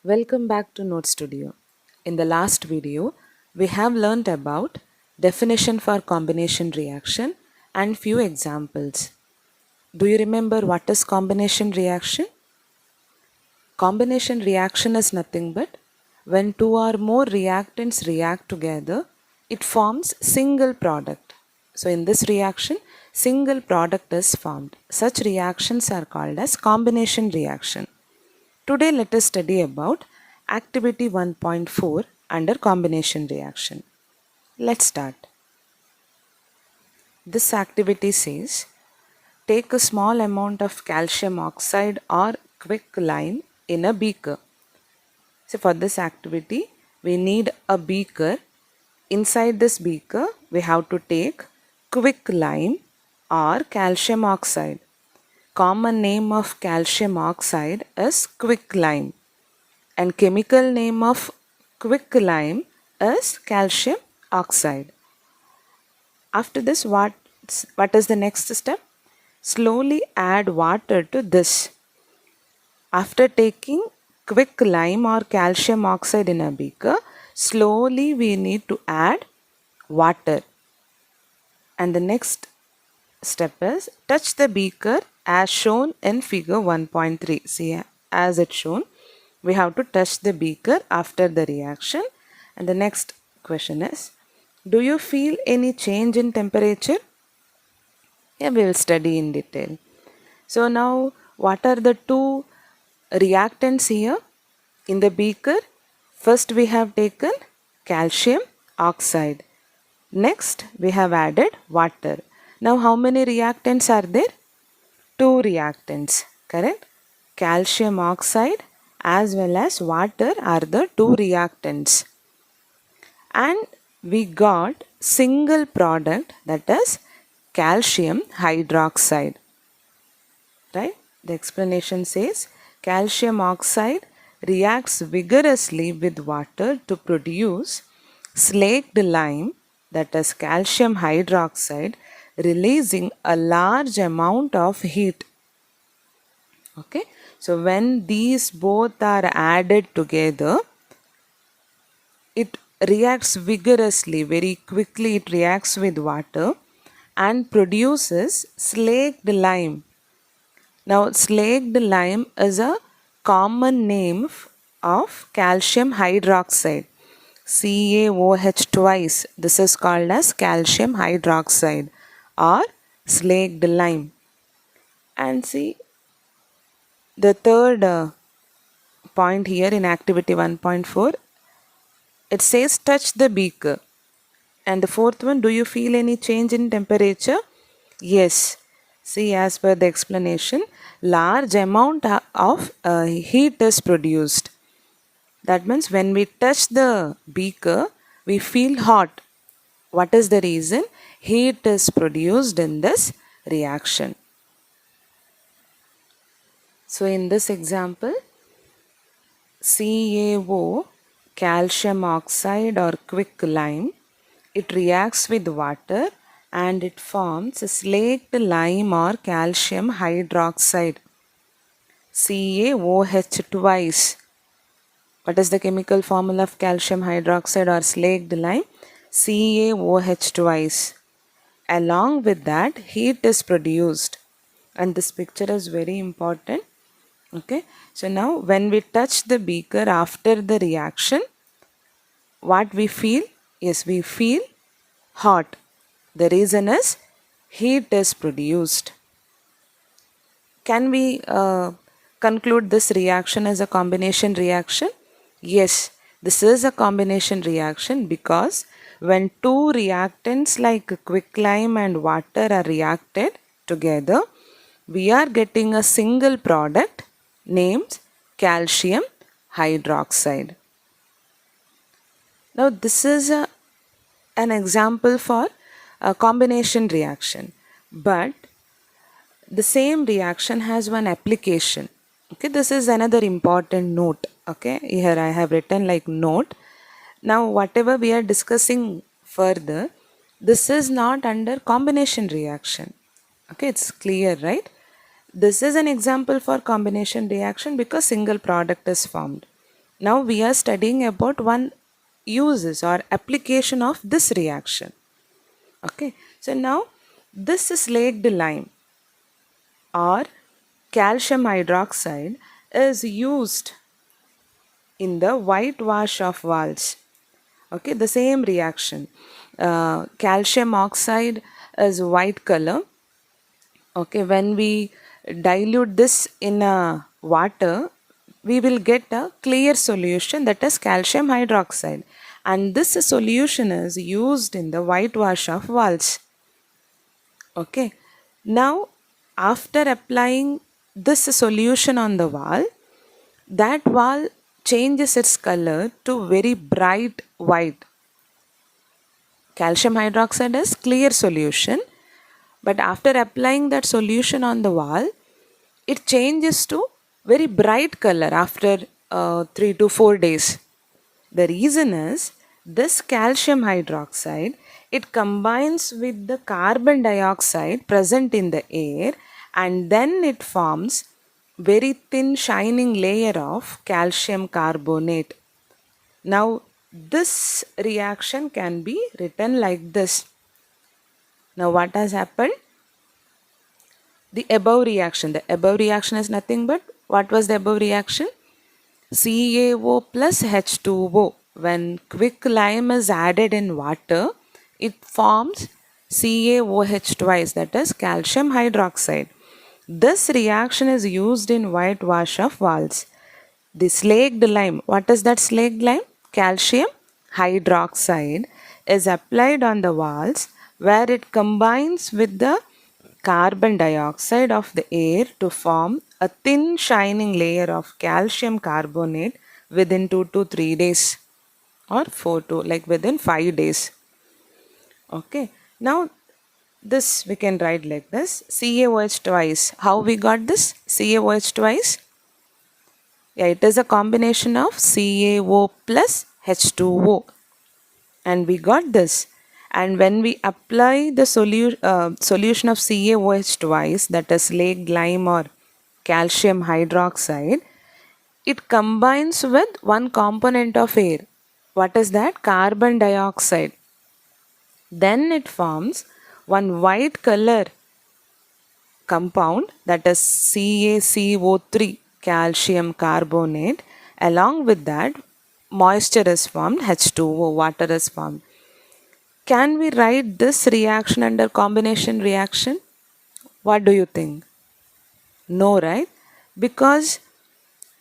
Welcome back to Note Studio. In the last video, we have learnt about definition for combination reaction and few examples. Do you remember what is combination reaction? Combination reaction is nothing but when two or more reactants react together, it forms single product. So in this reaction, single product is formed. Such reactions are called as combination reaction. Today let us study about activity 1.4 under combination reaction. Let's start. This activity says take a small amount of calcium oxide or quicklime in a beaker. So for this activity we need a beaker. Inside this beaker we have to take quicklime or calcium oxide. Common name of calcium oxide is quicklime and chemical name of quicklime is calcium oxide. After this, what is the next step? Slowly add water to this. After taking quicklime or calcium oxide in a beaker, slowly we need to add water. And the next step is touch the beaker as shown in figure 1.3. See, as it's shown, we have to touch the beaker after the reaction. And the next question is, do you feel any change in temperature? Yeah, we will study in detail. So now, what are the two reactants here in the beaker? First we have taken calcium oxide. Next we have added water. Now how many reactants are there? Two reactants, correct? Calcium oxide as well as water are the two reactants. And we got single product, that is calcium hydroxide. Right? The explanation says calcium oxide reacts vigorously with water to produce slaked lime, that is calcium hydroxide, releasing a large amount of heat. Okay, so when these both are added together, it reacts vigorously, very quickly it reacts with water and produces slaked lime. Now slaked lime is a common name of calcium hydroxide. CaOH twice. This is called as calcium hydroxide or slaked lime. And see the third point here in activity 1.4, it says touch the beaker. And the fourth one, do you feel any change in temperature? Yes. See, as per the explanation, large amount of heat is produced. That means when we touch the beaker, we feel hot. What is the reason? Heat is produced in this reaction. So in this example, CaO, calcium oxide or quicklime, it reacts with water and it forms slaked lime or calcium hydroxide. CaOH twice. What is the chemical formula of calcium hydroxide or slaked lime? CaOH twice. Along with that, heat is produced. And this picture is very important. Okay. So now when we touch the beaker after the reaction, what we feel? Yes, we feel hot. The reason is heat is produced. Can we conclude this reaction as a combination reaction? Yes, this is a combination reaction because when two reactants like quicklime and water are reacted together, we are getting a single product named calcium hydroxide. Now this is an example for a combination reaction, but the same reaction has one application. Okay, this is another important note. Okay, here I have written like note. Now whatever we are discussing further, this is not under combination reaction. Okay, it's clear, right? This is an example for combination reaction because single product is formed. Now we are studying about one uses or application of this reaction. Okay, so now this slaked lime or calcium hydroxide is used in the whitewash of walls. Okay, the same reaction. Calcium oxide is white color. Okay, when we dilute this in a water, we will get a clear solution, that is calcium hydroxide, and this solution is used in the whitewash of walls. Okay, now after applying this solution on the wall, that wall changes its color to very bright white. Calcium hydroxide is clear solution, but after applying that solution on the wall, it changes to very bright color after 3 to 4 days. The reason is this calcium hydroxide, it combines with the carbon dioxide present in the air, and then it forms very thin shining layer of calcium carbonate. Now this reaction can be written like this. Now what has happened? The above reaction is nothing but, what was the above reaction? CaO plus H2O. When quick lime is added in water, it forms CaOH twice, that is calcium hydroxide. This reaction is used in whitewash of walls. The slaked lime, what is that slaked lime? Calcium hydroxide is applied on the walls, where it combines with the carbon dioxide of the air to form a thin shining layer of calcium carbonate within 2 to 3 days, or 4 to within 5 days. Okay, now this we can write like this: CaOH twice. How we got this CaOH twice? Yeah, it is a combination of CaO plus H2O, and we got this. And when we apply the solution of CaOH twice, that is slaked lime or calcium hydroxide, it combines with one component of air. What is that? Carbon dioxide. Then it forms one white color compound, that is CaCO3, calcium carbonate. Along with that, moisture is formed, H2O, water is formed. Can we write this reaction under combination reaction? What do you think? No, right? Because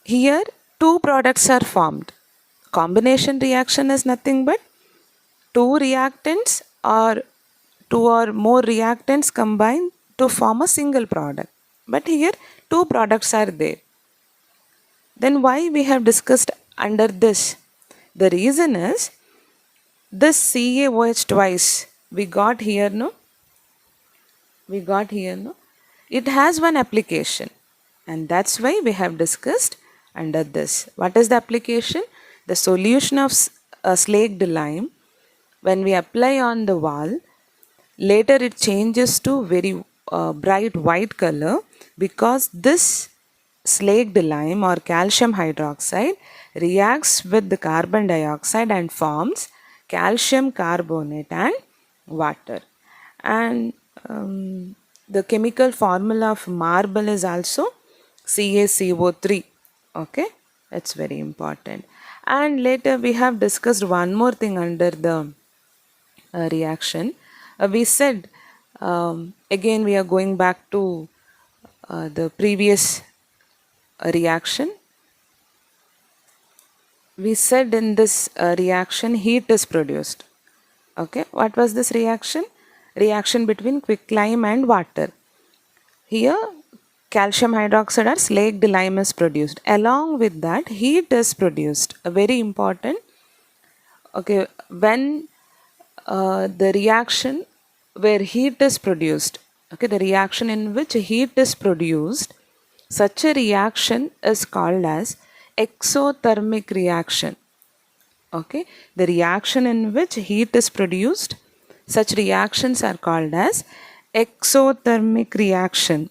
here two products are formed. Combination reaction is nothing but two reactants or two or more reactants combined to form a single product. But here two products are there. Then why we have discussed under this? The reason is this CaOH twice we got here, no? It has one application, and that's why we have discussed under this. What is the application? The solution of slaked lime, when we apply on the wall, later it changes to very bright white color, because this slaked lime or calcium hydroxide reacts with the carbon dioxide and forms calcium carbonate and water. And the chemical formula of marble is also CaCO3. Okay, that's very important. And later we have discussed one more thing under the reaction. We said, again we are going back to the previous reaction. We said in this reaction heat is produced. Okay, what was this reaction? Reaction between quicklime and water. Here calcium hydroxide or slaked lime is produced. Along with that, heat is produced. A very important. Okay, when the reaction where heat is produced, okay, the reaction in which heat is produced, such a reaction is called as exothermic reaction. Okay, the reaction in which heat is produced, such reactions are called as exothermic reaction.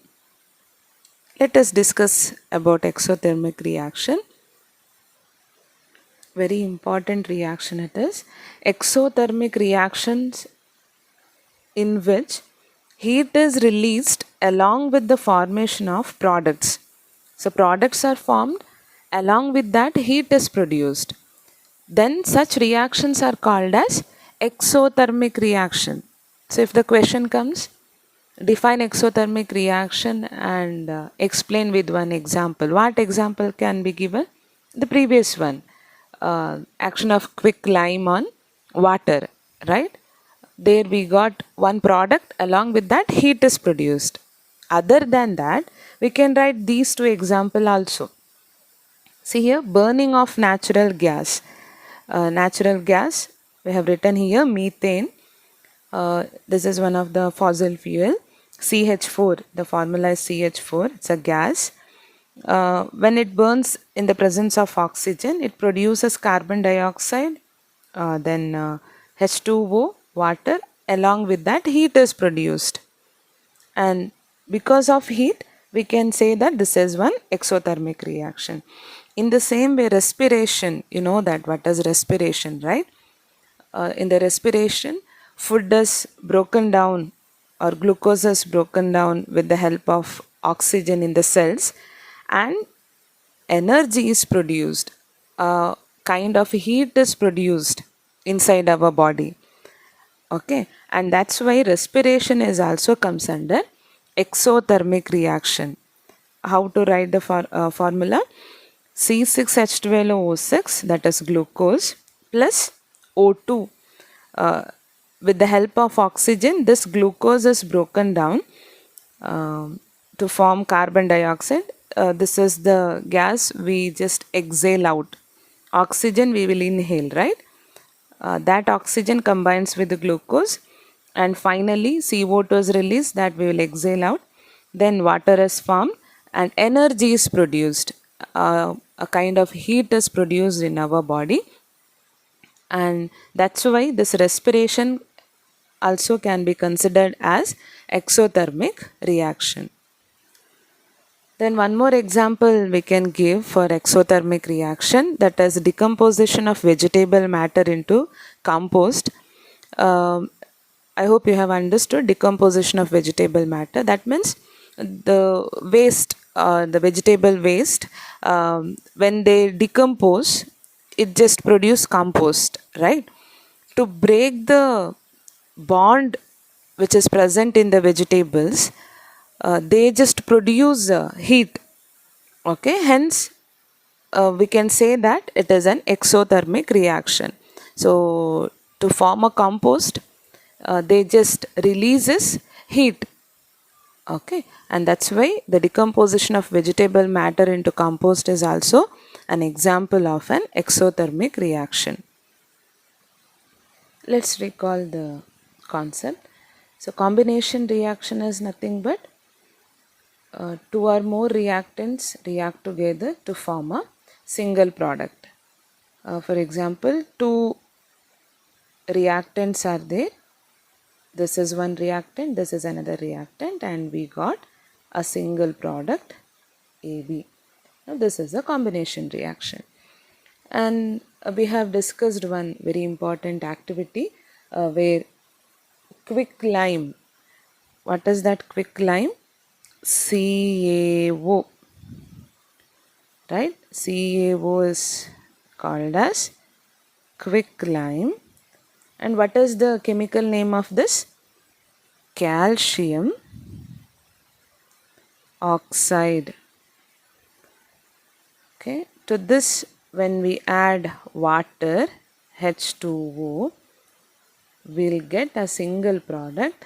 Let us discuss about exothermic reaction. Very important reaction it is. Exothermic reactions in which heat is released along with the formation of products. So products are formed, along with that heat is produced. Then such reactions are called as exothermic reaction. So if the question comes, define exothermic reaction and explain with one example. What example can be given? The previous one, action of quick lime on water, right? There we got one product, along with that heat is produced. Other than that, we can write these two example also. See here, burning of natural gas. Natural gas, we have written here methane. This is one of the fossil fuel. CH4, the formula is CH4, it's a gas. When it burns in the presence of oxygen, it produces carbon dioxide, then H2O, water, along with that heat is produced. And because of heat, we can say that this is one exothermic reaction. In the same way, respiration, you know that what is respiration, right? In the respiration, food is broken down or glucose is broken down with the help of oxygen in the cells, and energy is produced. A kind of heat is produced inside our body. Okay, and that's why respiration is also comes under exothermic reaction. How to write the formula? C6H12O6, that is glucose, plus O2. With the help of oxygen, this glucose is broken down to form carbon dioxide. This is the gas we just exhale out. Oxygen we will inhale, right? That oxygen combines with the glucose, and finally CO2 is released, that we will exhale out. Then water is formed and energy is produced. A kind of heat is produced in our body, and that's why this respiration also can be considered as exothermic reaction. Then one more example we can give for exothermic reaction, that is decomposition of vegetable matter into compost. I hope you have understood decomposition of vegetable matter. That means the waste, the vegetable waste, when they decompose, it just produce compost, right? To break the bond which is present in the vegetables, they just produce heat. Okay, hence we can say that it is an exothermic reaction. So to form a compost, they just releases heat. Okay, and that's why the decomposition of vegetable matter into compost is also an example of an exothermic reaction. Let's recall the concept. So combination reaction is nothing but two or more reactants react together to form a single product. For example, two reactants are there. This is one reactant, this is another reactant, and we got a single product AB. Now this is a combination reaction. And we have discussed one very important activity where quick lime. What is that quick lime? CaO. Right? CaO is called as quick lime. And what is the chemical name of this? Calcium oxide. Okay. To this, when we add water, H2O, we'll get a single product,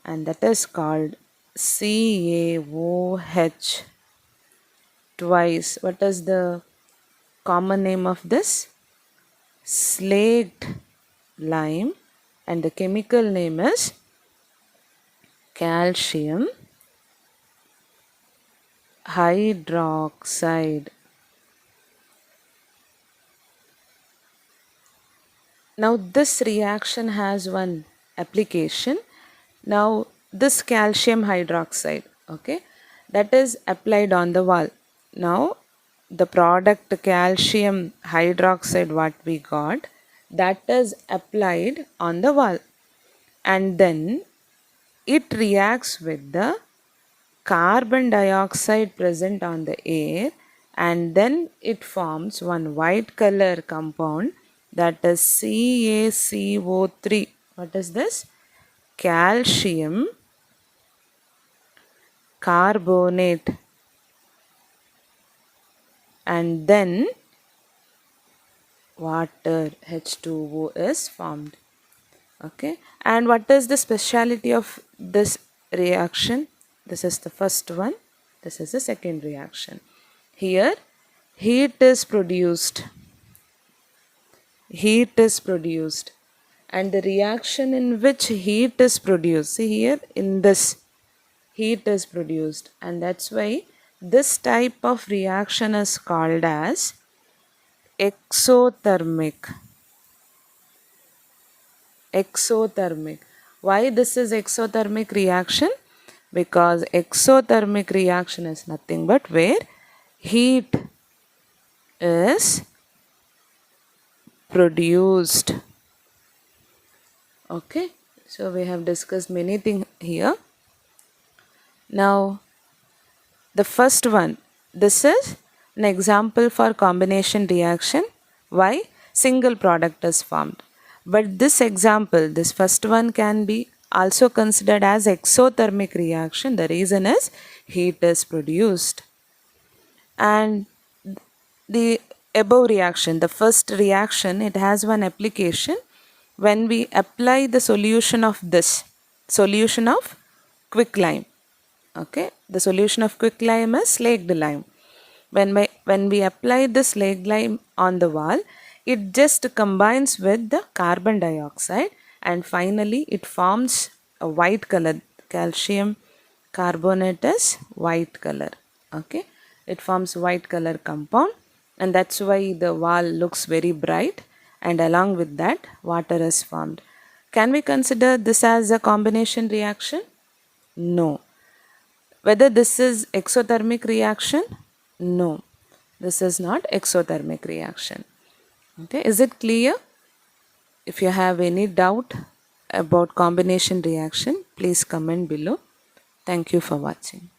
and that is called CaOH twice. What is the common name of this? Slaked lime, and the chemical name is calcium hydroxide. Now this reaction has one application. Now this calcium hydroxide, okay, that is applied on the wall. Now the product calcium hydroxide what we got, that is applied on the wall, and then it reacts with the carbon dioxide present on the air, and then it forms one white color compound, that is CaCO3. What is this? Calcium carbonate, and then water H2O is formed. Okay, and what is the speciality of this reaction? This is the first one, this is the second reaction. Here heat is produced, and the reaction in which heat is produced, see here, in this heat is produced, and that's why this type of reaction is called as exothermic. Why this is exothermic reaction? Because exothermic reaction is nothing but where heat is produced. Okay, so we have discussed many things here. Now the first one, this is an example for combination reaction. Why? Single product is formed. But this example, this first one, can be also considered as exothermic reaction. The reason is heat is produced. And the above reaction, the first reaction, it has one application. When we apply the solution of quicklime. Okay, the solution of quicklime is slaked lime. When we apply the slaked lime on the wall, it just combines with the carbon dioxide, and finally it forms a white color. Calcium carbonate is white color. Okay, it forms white color compound, and that's why the wall looks very bright, and along with that water is formed. Can we consider this as a combination reaction? No. Whether this is exothermic reaction? No, this is not exothermic reaction. Okay, is it clear? If you have any doubt about combination reaction, please comment below. Thank you for watching.